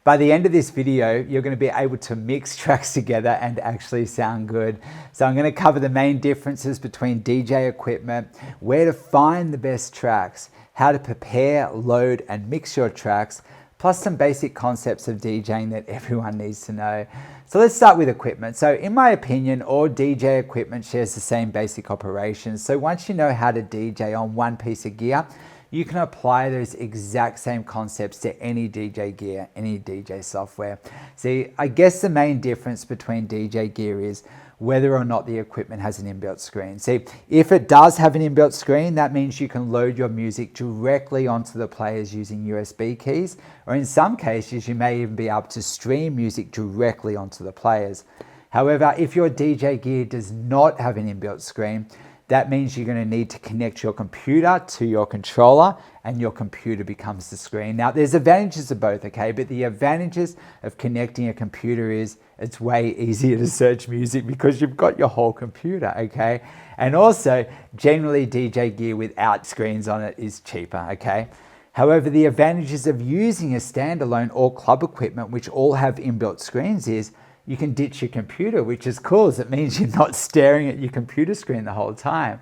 by the end of this video, you're going to be able to mix tracks together and actually sound good. So I'm going to cover the main differences between DJ equipment, where to find the best tracks, how to prepare, load, and mix your tracks, plus some basic concepts of DJing that everyone needs to know. So let's start with equipment. So in my opinion, all DJ equipment shares the same basic operations. So once you know how to DJ on one piece of gear, you can apply those exact same concepts to any DJ gear, any DJ software. See, I guess the main difference between DJ gear is whether or not the equipment has an inbuilt screen. See, if it does have an inbuilt screen, that means you can load your music directly onto the players using USB keys, or in some cases, you may even be able to stream music directly onto the players. However, if your DJ gear does not have an inbuilt screen, that means you're going to need to connect your computer to your controller and your computer becomes the screen. Now, there's advantages of both, okay? But the advantages of connecting a computer is it's way easier to search music because you've got your whole computer, okay? And also, generally DJ gear without screens on it is cheaper, okay? However, the advantages of using a standalone or club equipment, which all have inbuilt screens, is you can ditch your computer, which is cool, as it means you're not staring at your computer screen the whole time.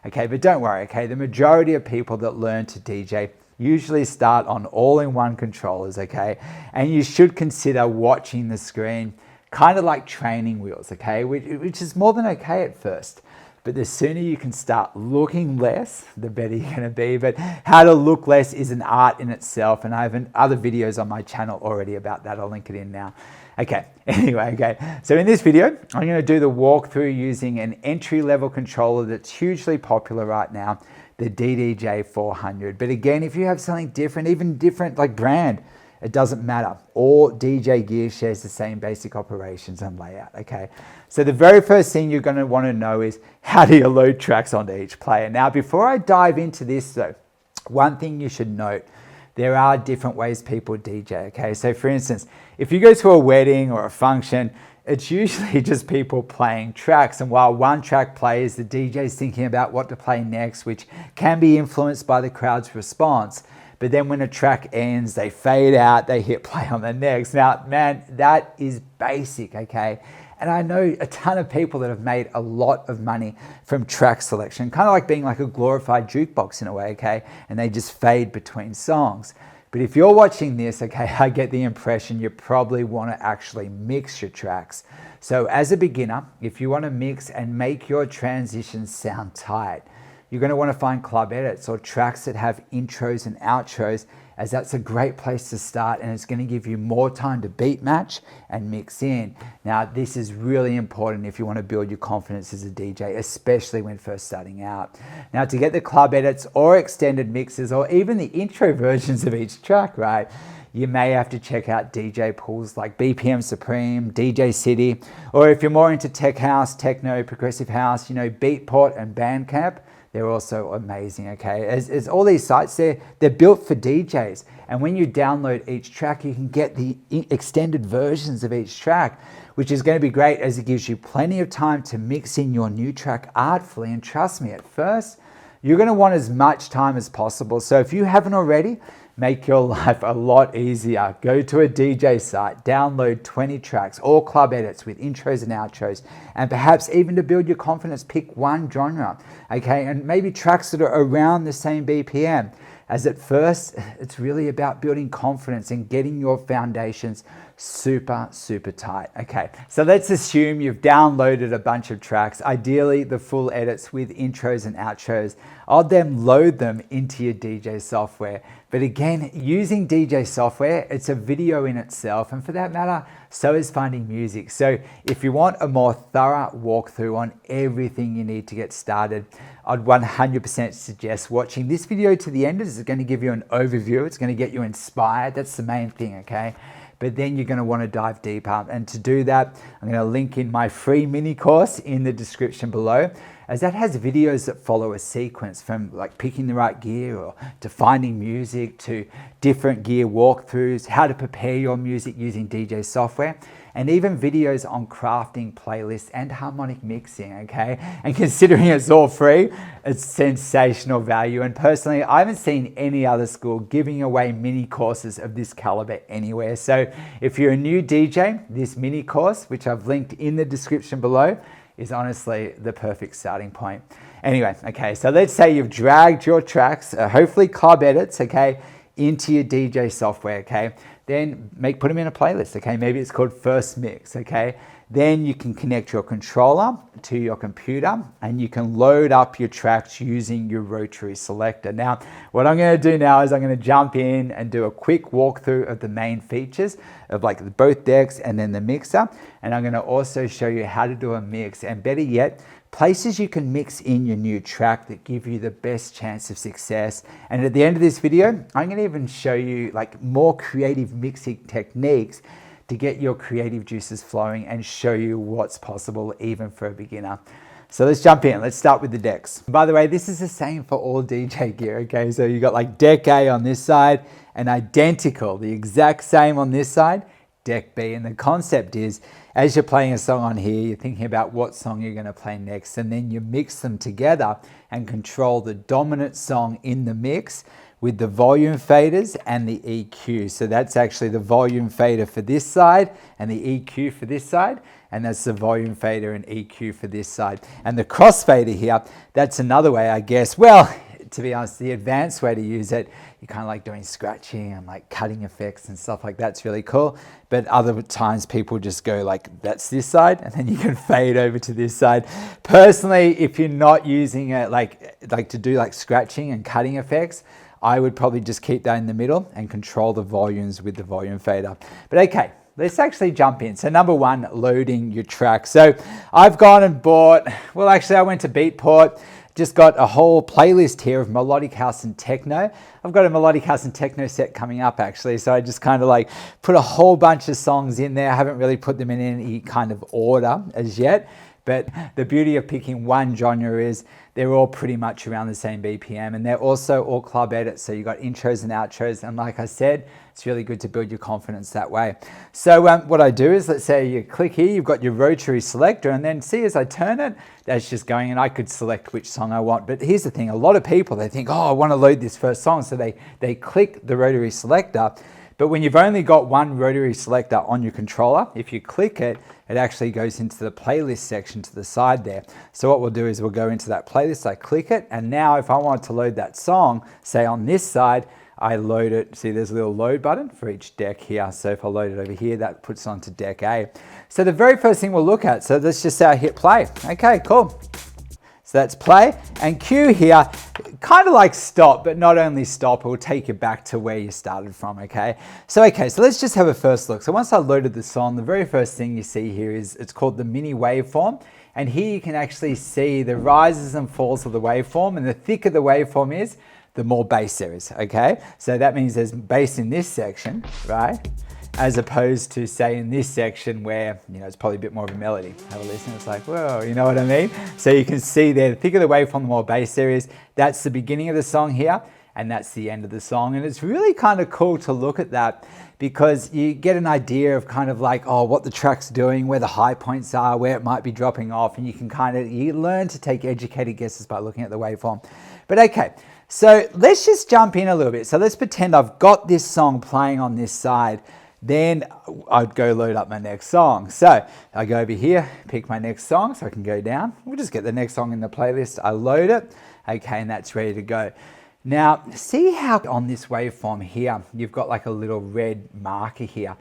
Okay, but don't worry, okay? The majority of people that learn to DJ usually start on all-in-one controllers, okay? And you should consider watching the screen, kind of like training wheels, okay? Which is more than okay at first. But the sooner you can start looking less, the better you're going to be. But how to look less is an art in itself, and I have other videos on my channel already about that. I'll link it in now. Okay, anyway, okay. So in this video, I'm going to do the walkthrough using an entry-level controller that's hugely popular right now, the DDJ 400. But again, if you have something different, even different like brand, it doesn't matter. All DJ gear shares the same basic operations and layout, okay? So the very first thing you're going to want to know is how do you load tracks onto each player? Now, before I dive into this though, one thing you should note, there are different ways people DJ, okay? So for instance, if you go to a wedding or a function, it's usually just people playing tracks. And while one track plays, the DJ's thinking about what to play next, which can be influenced by the crowd's response. But then when a track ends, they fade out, they hit play on the next. Now, man, that is basic, okay? And I know a ton of people that have made a lot of money from track selection, kind of like being like a glorified jukebox in a way, okay? And they just fade between songs. But if you're watching this, okay, I get the impression you probably want to actually mix your tracks. So as a beginner, if you want to mix and make your transitions sound tight, you're going to want to find club edits or tracks that have intros and outros, as that's a great place to start and it's going to give you more time to beat match and mix in. Now, this is really important if you want to build your confidence as a DJ, especially when first starting out. Now, to get the club edits or extended mixes or even the intro versions of each track, right, you may have to check out DJ pools like BPM Supreme, DJ City, or if you're more into tech house, techno, progressive house, you know, Beatport and Bandcamp. They're also amazing, okay? As all these sites, they're built for DJs. And when you download each track, you can get the extended versions of each track, which is going to be great as it gives you plenty of time to mix in your new track artfully. And trust me, at first, you're going to want as much time as possible. So if you haven't already, make your life a lot easier. Go to a DJ site, download 20 tracks, all club edits with intros and outros, and perhaps even to build your confidence, pick one genre, okay? And maybe tracks that are around the same BPM. As at first, it's really about building confidence and getting your foundations super, super tight. Okay, so let's assume you've downloaded a bunch of tracks, ideally the full edits with intros and outros. I'll then load them into your DJ software. But again, using DJ software, it's a video in itself, and for that matter, so is finding music. So if you want a more thorough walkthrough on everything you need to get started, I'd 100% suggest watching this video to the end. It's going to give you an overview. It's going to get you inspired. That's the main thing, okay? But then you're going to want to dive deeper. And to do that, I'm going to link in my free mini course in the description below, as that has videos that follow a sequence from like picking the right gear or to finding music to different gear walkthroughs, how to prepare your music using DJ software, and even videos on crafting playlists and harmonic mixing, okay? And considering it's all free, it's sensational value. And personally, I haven't seen any other school giving away mini courses of this caliber anywhere. So if you're a new DJ, this mini course, which I've linked in the description below, is honestly the perfect starting point. Anyway, okay, so let's say you've dragged your tracks, hopefully club edits, okay, into your DJ software, okay? Then put them in a playlist, okay? Maybe it's called First Mix, okay? Then you can connect your controller to your computer and you can load up your tracks using your rotary selector. Now, what I'm gonna do now is I'm gonna jump in and do a quick walkthrough of the main features of like both decks and then the mixer. And I'm gonna also show you how to do a mix, and better yet, places you can mix in your new track that give you the best chance of success. And at the end of this video, I'm gonna even show you like more creative mixing techniques to get your creative juices flowing and show you what's possible even for a beginner. So let's jump in. Let's start with the decks. By the way, this is the same for all DJ gear, okay? So you got like deck A on this side and identical, the exact same on this side, deck B. And the concept is, as you're playing a song on here, you're thinking about what song you're gonna play next, and then you mix them together and control the dominant song in the mix with the volume faders and the EQ. So that's actually the volume fader for this side and the EQ for this side, and that's the volume fader and EQ for this side. And the crossfader here, that's another way, I guess. Well, to be honest, the advanced way to use it, you're kind of like doing scratching and like cutting effects and stuff like that's really cool. But other times people just go like, that's this side, and then you can fade over to this side. Personally, if you're not using it like to do like scratching and cutting effects, I would probably just keep that in the middle and control the volumes with the volume fader. But okay, let's actually jump in. So number one, loading your track. So I've gone and bought, well, actually I went to Beatport, just got a whole playlist here of melodic house and techno. I've got a melodic house and techno set coming up actually. So I just kind of like put a whole bunch of songs in there. I haven't really put them in any kind of order as yet. But the beauty of picking one genre is they're all pretty much around the same BPM, and they're also all club edits. So you've got intros and outros. And like I said, it's really good to build your confidence that way. So what I do is, let's say you click here, you've got your rotary selector, and then see as I turn it, that's just going, and I could select which song I want. But here's the thing, a lot of people, they think, oh, I want to load this first song. So they click the rotary selector. But when you've only got one rotary selector on your controller, if you click it, it actually goes into the playlist section to the side there. So what we'll do is we'll go into that playlist, I click it, and now if I want to load that song, say on this side, I load it. See, there's a little load button for each deck here. So if I load it over here, that puts it onto deck A. So the very first thing we'll look at, so let's just say I hit play. Okay, cool. So that's play, and cue here, kind of like stop, but not only stop, it will take you back to where you started from, okay? So let's just have a first look. So once I loaded the song, the very first thing you see here is, it's called the mini waveform. And here you can actually see the rises and falls of the waveform, and the thicker the waveform is, the more bass there is, okay? So that means there's bass in this section, right? As opposed to say in this section where, you know, it's probably a bit more of a melody. Have a listen, it's like, whoa, you know what I mean? So you can see there, the thicker the waveform, the more bass there is. That's the beginning of the song here, and that's the end of the song. And it's really kind of cool to look at that because you get an idea of kind of like, oh, what the track's doing, where the high points are, where it might be dropping off, and you learn to take educated guesses by looking at the waveform. But okay, so let's just jump in a little bit. So let's pretend I've got this song playing on this side. Then I'd go load up my next song. So I go over here, pick my next song so I can go down. We'll just get the next song in the playlist. I load it, okay, and that's ready to go. Now, see how on this waveform here, you've got like a little red marker here.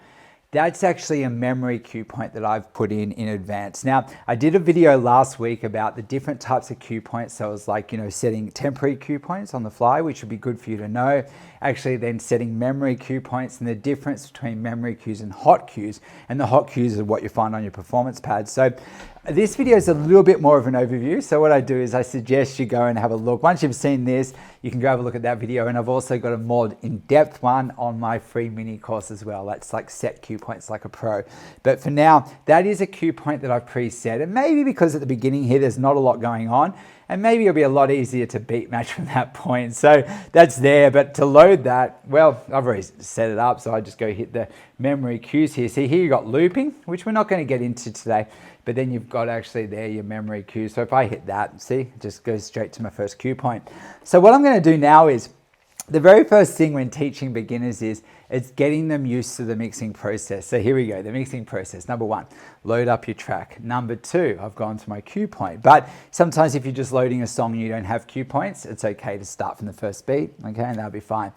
That's actually a memory cue point that I've put in advance. Now, I did a video last week about the different types of cue points. So it was like, you know, setting temporary cue points on the fly, which would be good for you to know. Actually then setting memory cue points and the difference between memory cues and hot cues. And the hot cues are what you find on your performance pad. So This video is a little bit more of an overview. So what I do is I suggest you go and have a look. Once you've seen this, you can go have a look at that video. And I've also got a more in-depth one on my free mini course as well. That's like set cue points like a pro. But for now, that is a cue point that I've preset. And maybe because at the beginning here, there's not a lot going on. And maybe it'll be a lot easier to beat match from that point. So that's there, but to load that, well, I've already set it up. So I just go hit the memory cues here. See here, you got looping, which we're not going to get into today, but then you've got actually there your memory cues. So if I hit that, see, it just goes straight to my first cue point. So what I'm going to do now is, the very first thing when teaching beginners is it's getting them used to the mixing process. So here we go, the mixing process. Number one, load up your track. Number two, I've gone to my cue point. But sometimes if you're just loading a song and you don't have cue points, it's okay to start from the first beat, okay, and that'll be fine.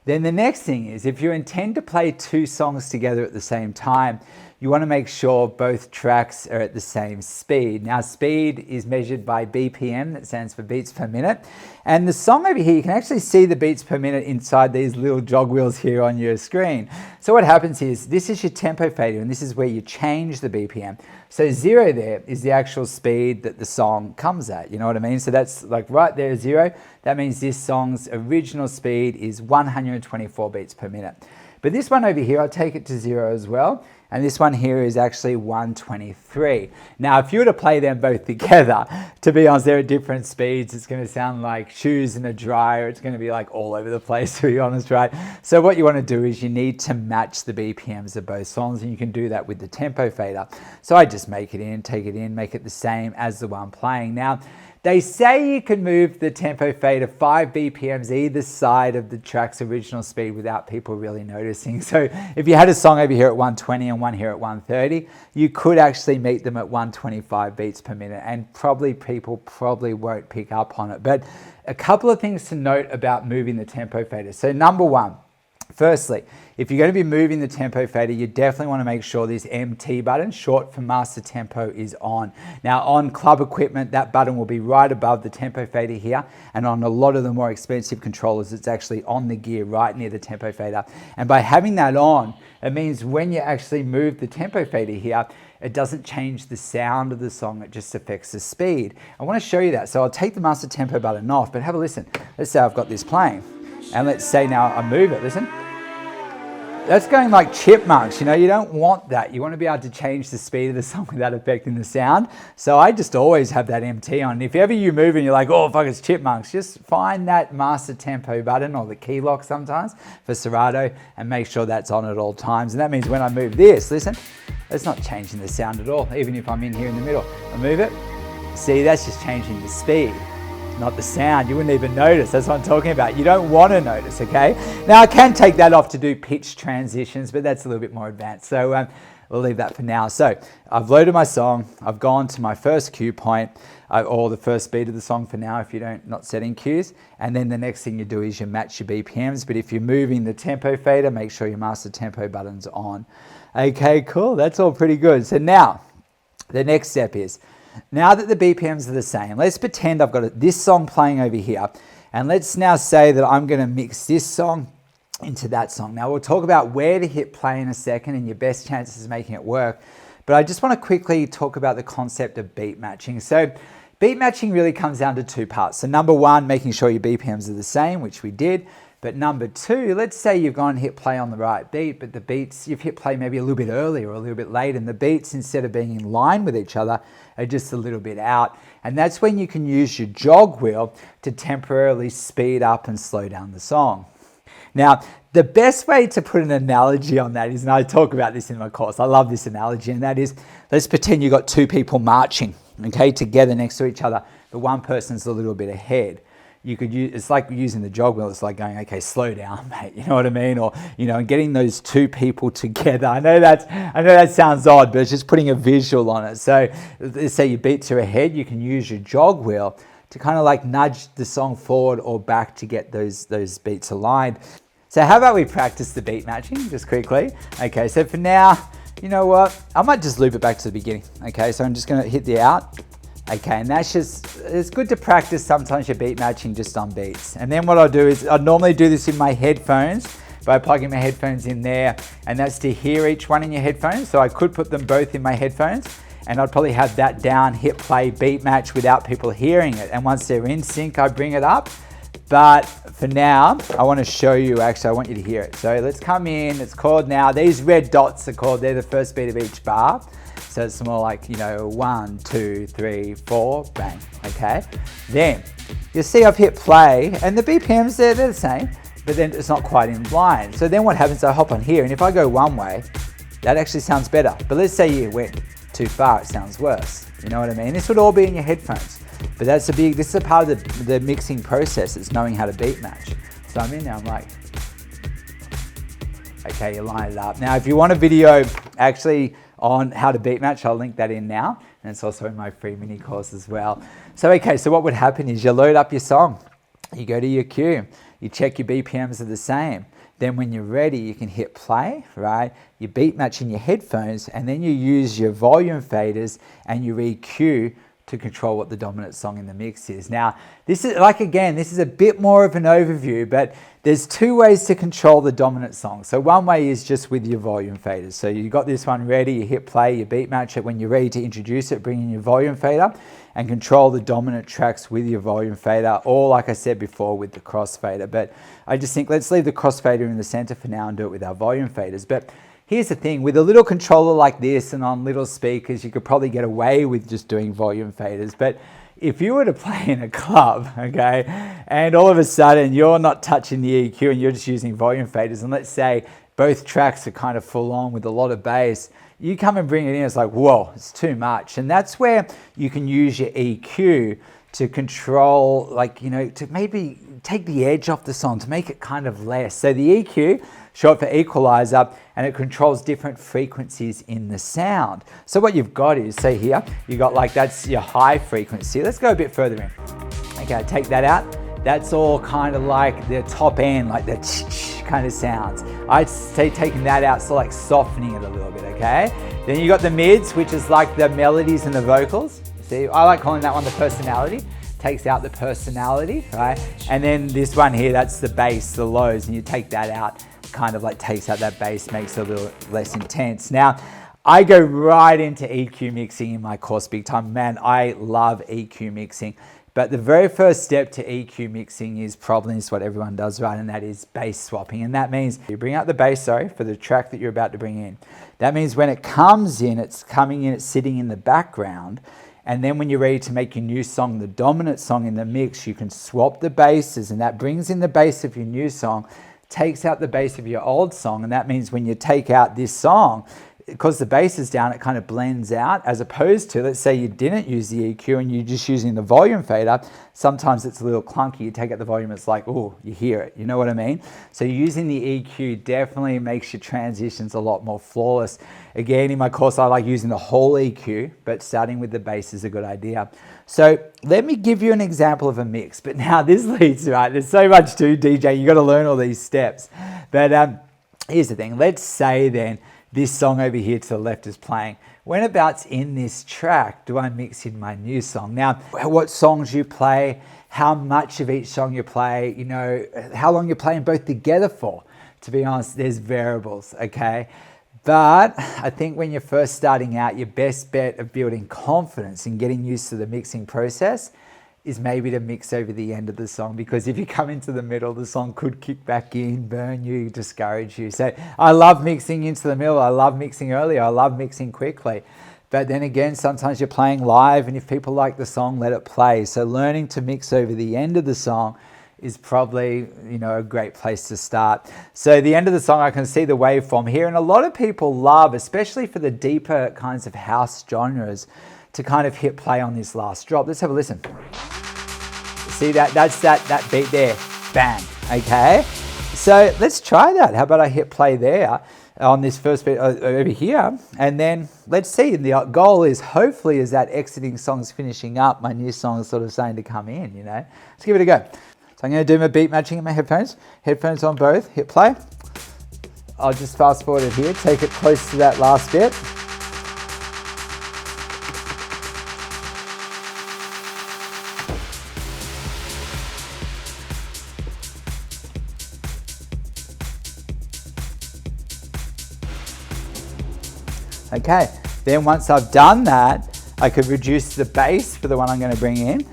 Then the next thing is if you intend to play two songs together at the same time, you want to make sure both tracks are at the same speed. Now, speed is measured by BPM, that stands for beats per minute. And the song over here, you can actually see the beats per minute inside these little jog wheels here on your screen. So what happens is, this is your tempo fader, and this is where you change the BPM. So 0 there is the actual speed that the song comes at, you know what I mean? So that's like right there, 0. That means this song's original speed is 124 beats per minute. But this one over here, I'll take it to 0 as well. And this one here is actually 123. Now, if you were to play them both together, to be honest, they're at different speeds. It's going to sound like shoes in a dryer. It's going to be like all over the place, to be honest, right? So what you want to do is you need to match the BPMs of both songs, and you can do that with the tempo fader. So I just make it in, take it in, make it the same as the one playing. Now, they say you can move the tempo fader 5 BPMs either side of the track's original speed without people really noticing. So if you had a song over here at 120 and one here at 130, you could actually meet them at 125 beats per minute, and people probably won't pick up on it. But a couple of things to note about moving the tempo fader. So number one, firstly, if you're going to be moving the tempo fader, you definitely want to make sure this MT button, short for master tempo, is on. Now on club equipment, that button will be right above the tempo fader here, and on a lot of the more expensive controllers, it's actually on the gear right near the tempo fader. And by having that on, it means when you actually move the tempo fader here, it doesn't change the sound of the song, it just affects the speed. I want to show you that. So I'll take the master tempo button off, but have a listen. Let's say I've got this playing, and let's say now I move it, listen. That's going like chipmunks, you know, you don't want that. You want to be able to change the speed of the song without affecting the sound. So I just always have that MT on. If ever you move and you're like, oh, fuck, it's chipmunks, just find that master tempo button, or the key lock sometimes for Serato, and make sure that's on at all times. And that means when I move this, listen, it's not changing the sound at all, even if I'm in here in the middle. I move it, see, that's just changing the speed, not the sound. You wouldn't even notice. That's what I'm talking about. You don't want to notice, okay? Now, I can take that off to do pitch transitions, but that's a little bit more advanced. So we'll leave that for now. So I've loaded my song. I've gone to my first cue point, or the first beat of the song for now if you're not setting cues. And then the next thing you do is you match your BPMs. But if you're moving the tempo fader, make sure your master tempo button's on. Okay, cool. That's all pretty good. So now, the next step is, now that the BPMs are the same, let's pretend I've got this song playing over here, and let's now say that I'm going to mix this song into that song. Now we'll talk about where to hit play in a second and your best chances of making it work, but I just want to quickly talk about the concept of beat matching. So beat matching really comes down to two parts. So number one, making sure your BPMs are the same, which we did. But number two, let's say you've gone and hit play on the right beat, but the beats, you've hit play maybe a little bit early or a little bit late, and the beats, instead of being in line with each other, are just a little bit out. And that's when you can use your jog wheel to temporarily speed up and slow down the song. Now, the best way to put an analogy on that is, and I talk about this in my course, I love this analogy, and that is, let's pretend you've got two people marching, okay, together next to each other, but one person's a little bit ahead. You could use, it's like using the jog wheel. It's like going, okay, slow down, mate. You know what I mean? Or, you know, getting those two people together. I know that sounds odd, but it's just putting a visual on it. So let's say your beats are ahead. You can use your jog wheel to kind of like nudge the song forward or back to get those beats aligned. So how about we practice the beat matching just quickly? Okay, so for now, you know what? I might just loop it back to the beginning. Okay, so I'm just going to hit the out. Okay, and that's just, it's good to practice sometimes your beat matching just on beats. And then what I'll do is, I'd normally do this in my headphones by plugging my headphones in there, and that's to hear each one in your headphones. So I could put them both in my headphones, and I'd probably have that down, hit play, beat match without people hearing it. And once they're in sync, I bring it up. But for now, I want to show you, actually, I want you to hear it. So let's come in, it's called now, these red dots are called, they're the first beat of each bar. So it's more like, 1, 2, 3, 4, bang, okay? Then you'll see I've hit play and the BPMs, they're the same, but then it's not quite in line. So then what happens, I hop on here, and if I go one way, that actually sounds better. But let's say you went too far, it sounds worse. You know what I mean? This would all be in your headphones. But this is a part of the mixing process, is knowing how to beat match. So I'm in there, I'm like, okay, you line it up. Now, if you want a video actually on how to beat match, I'll link that in now. And it's also in my free mini course as well. So, okay, so what would happen is you load up your song, you go to your cue, you check your BPMs are the same. Then when you're ready, you can hit play, right? You beat match in your headphones, and then you use your volume faders and you EQ to control what the dominant song in the mix is. Now, this is a bit more of an overview, but there's two ways to control the dominant song. So one way is just with your volume faders. So you got this one ready, you hit play, you beat match it. When you're ready to introduce it, bring in your volume fader and control the dominant tracks with your volume fader, or like I said before, with the crossfader. But I just think let's leave the crossfader in the center for now and do it with our volume faders. But here's the thing, with a little controller like this and on little speakers, you could probably get away with just doing volume faders. But if you were to play in a club, okay, and all of a sudden you're not touching the EQ and you're just using volume faders, and let's say both tracks are kind of full on with a lot of bass, you come and bring it in, it's like, whoa, it's too much. And that's where you can use your EQ to control, to maybe take the edge off the song, to make it kind of less. So the EQ, short for equalizer, and it controls different frequencies in the sound. So what you've got is, say here, you got that's your high frequency. Let's go a bit further in. Okay, take that out. That's all kind of like the top end, like the kind of sounds. I'd say taking that out, so like softening it a little bit, okay? Then you got the mids, which is like the melodies and the vocals. See, I like calling that one the personality. Takes out the personality, right? And then this one here, that's the bass, the lows, and you take that out, kind of like takes out that bass, makes it a little less intense. Now, I go right into EQ mixing in my course big time. Man, I love EQ mixing. But the very first step to EQ mixing is probably what everyone does, right? And that is bass swapping. And that means you bring out the bass, for the track that you're about to bring in. That means when it comes in, it's coming in, it's sitting in the background. And then when you're ready to make your new song, the dominant song in the mix, you can swap the basses, and that brings in the bass of your new song, takes out the bass of your old song. And that means when you take out this song, because the bass is down, it kind of blends out, as opposed to, let's say you didn't use the EQ and you're just using the volume fader. Sometimes it's a little clunky. You take out the volume, it's like, oh, you hear it. You know what I mean? So using the EQ definitely makes your transitions a lot more flawless. Again, in my course, I like using the whole EQ, but starting with the bass is a good idea. So let me give you an example of a mix. But now this leads, right? There's so much to DJ. You got to learn all these steps. But here's the thing. Let's say then, this song over here to the left is playing. Whenabouts in this track do I mix in my new song? Now, what songs you play, how much of each song you play, how long you're playing both together for. To be honest, there's variables, okay? But I think when you're first starting out, your best bet of building confidence and getting used to the mixing process is maybe to mix over the end of the song, because if you come into the middle, the song could kick back in, burn you, discourage you. So I love mixing into the middle. I love mixing early. I love mixing quickly. But then again, sometimes you're playing live, and if people like the song, let it play. So learning to mix over the end of the song is probably, a great place to start. So the end of the song, I can see the waveform here. And a lot of people love, especially for the deeper kinds of house genres, to kind of hit play on this last drop. Let's have a listen. See that's that beat there, bang, okay? So let's try that. How about I hit play there on this first beat over here, and then let's see. The goal is, hopefully, as that exiting song's finishing up, my new song is sort of starting to come in, Let's give it a go. So I'm gonna do my beat matching in my headphones on both, hit play. I'll just fast forward it here, take it close to that last bit. Okay, Then once I've done that, I could reduce the bass for the one I'm going to bring in,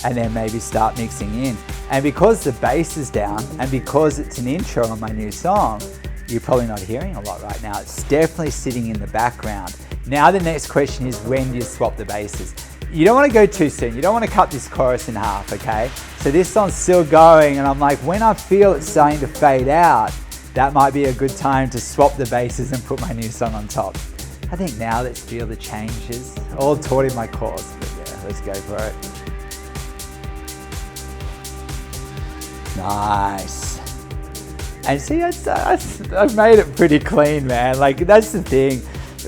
and then maybe start mixing in. And because the bass is down, and because it's an intro on my new song, you're probably not hearing a lot right now. It's definitely sitting in the background. Now the next question is, when do you swap the basses? You don't want to go too soon. You don't want to cut this chorus in half, okay? So this song's still going, and I'm like, when I feel it's starting to fade out, that might be a good time to swap the basses and put my new song on top. I think now let's feel the changes. All taught in my course, but yeah, let's go for it. Nice. And see, I've made it pretty clean, man. Like, that's the thing.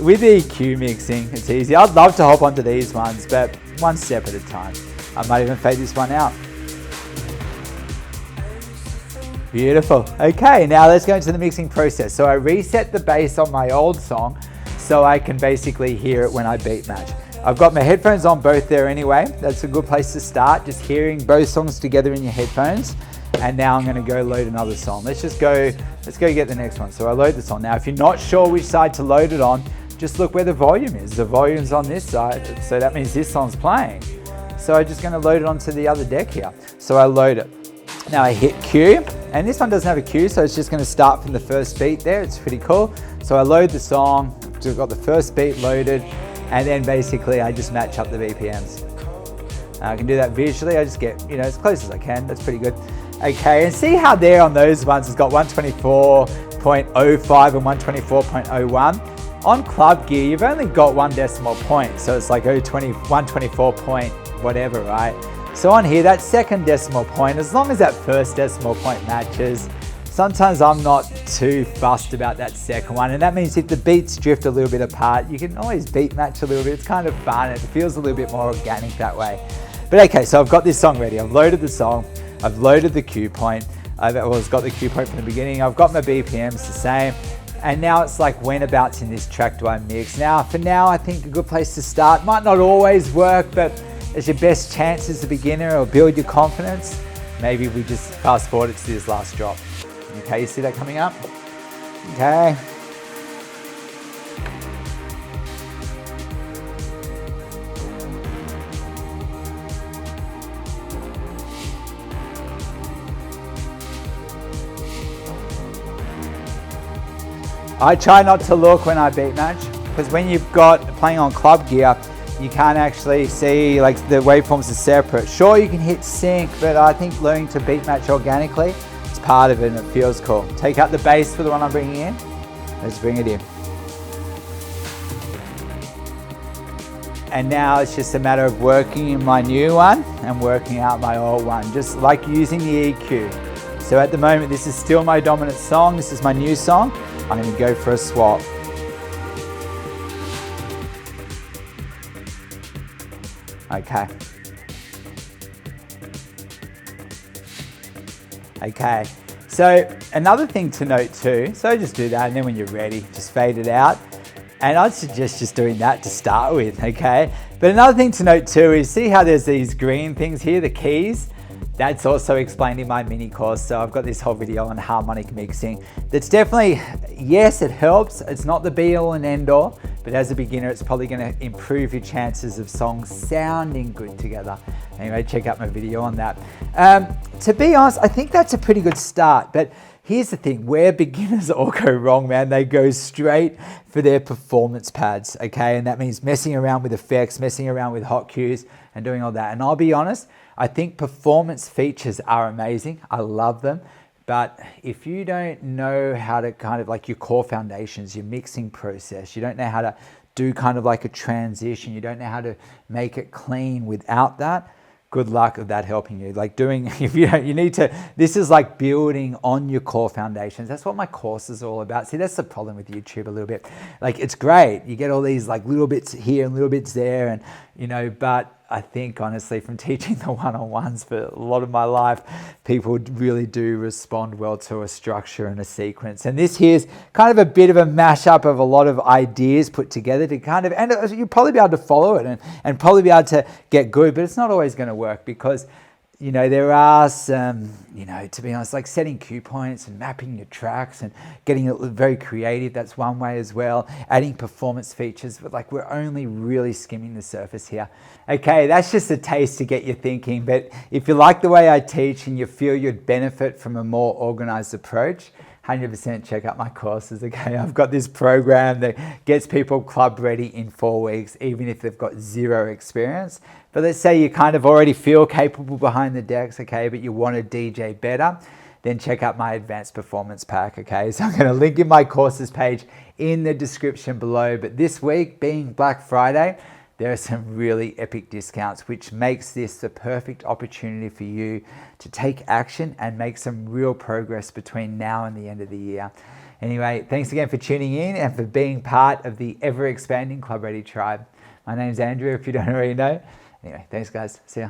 With EQ mixing, it's easy. I'd love to hop onto these ones, but one step at a time. I might even fade this one out. Beautiful. Okay, now let's go into the mixing process. So I reset the bass on my old song so I can basically hear it when I beat match. I've got my headphones on both there anyway. That's a good place to start, just hearing both songs together in your headphones. And now I'm going to go load another song. Let's go get the next one. So I load the song. Now, if you're not sure which side to load it on, just look where the volume is. The volume's on this side, so that means this song's playing. So I'm just going to load it onto the other deck here. So I load it. Now I hit Q, and this one doesn't have a Q, so it's just going to start from the first beat there. It's pretty cool. So I load the song, so I've got the first beat loaded, and then basically I just match up the BPMs. I can do that visually. I just get, as close as I can. That's pretty good. Okay, and see how there on those ones it's got 124.05 and 124.01. On Club Gear, you've only got 1 decimal point, so it's like 124 point whatever, right? So on here, that second decimal point, as long as that first decimal point matches, sometimes I'm not too fussed about that second one, and that means if the beats drift a little bit apart, you can always beat match a little bit. It's kind of fun. It feels a little bit more organic that way. But okay, so I've got this song ready. I've loaded the song. I've loaded the cue point. It's got the cue point from the beginning. I've got my BPMs the same. And now it's like, whenabouts in this track do I mix? Now, for now, I think a good place to start. Might not always work, but it's your best chance as a beginner, or build your confidence. Maybe we just fast forward it to this last drop. Okay, you see that coming up? Okay. I try not to look when I beat match, because when you've got playing on Club Gear, you can't actually see, like, the waveforms are separate. Sure, you can hit sync, but I think learning to beat match organically, it's part of it and it feels cool. Take out the bass for the one I'm bringing in. Let's bring it in. And now it's just a matter of working in my new one and working out my old one, just like using the EQ. So at the moment, this is still my dominant song. This is my new song. I'm going to go for a swap. Okay. Okay. So another thing to note too, so just do that, and then when you're ready, just fade it out. And I'd suggest just doing that to start with, okay? But another thing to note too is, see how there's these green things here, the keys? That's also explained in my mini course. So I've got this whole video on harmonic mixing. That's definitely, yes, it helps. It's not the be all and end all, but as a beginner, it's probably going to improve your chances of songs sounding good together. Anyway, check out my video on that. To be honest, I think that's a pretty good start, but here's the thing, where beginners all go wrong, man, they go straight for their performance pads, okay? And that means messing around with effects, messing around with hot cues, and doing all that. And I'll be honest, I think performance features are amazing. I love them. But if you don't know how to kind of, like, your core foundations, your mixing process, you don't know how to do kind of like a transition, you don't know how to make it clean without that, good luck with that helping you. Like doing, if you don't, you need to, this is like building on your core foundations. That's what my course is all about. See, that's the problem with YouTube a little bit. Like, it's great. You get all these like little bits here and little bits there, and but I think honestly, from teaching the one-on-ones for a lot of my life, people really do respond well to a structure and a sequence. And this here's kind of a bit of a mashup of a lot of ideas put together to kind of, and you'll probably be able to follow it and probably be able to get good, but it's not always going to work, because you know, there are some, you know, to be honest, like setting cue points and mapping your tracks and getting it very creative. That's one way as well. Adding performance features, but like we're only really skimming the surface here. Okay, that's just a taste to get you thinking. But if you like the way I teach and you feel you'd benefit from a more organized approach, 100% check out my courses, okay? I've got this program that gets people club ready in 4 weeks, even if they've got zero experience. But let's say you kind of already feel capable behind the decks, okay, but you want to DJ better, then check out my advanced performance pack, okay? So I'm going to link in my courses page in the description below. But this week, being Black Friday, there are some really epic discounts, which makes this the perfect opportunity for you to take action and make some real progress between now and the end of the year. Anyway, thanks again for tuning in and for being part of the ever-expanding Club Ready tribe. My name's Andrew, if you don't already know. Anyway, thanks guys. See ya.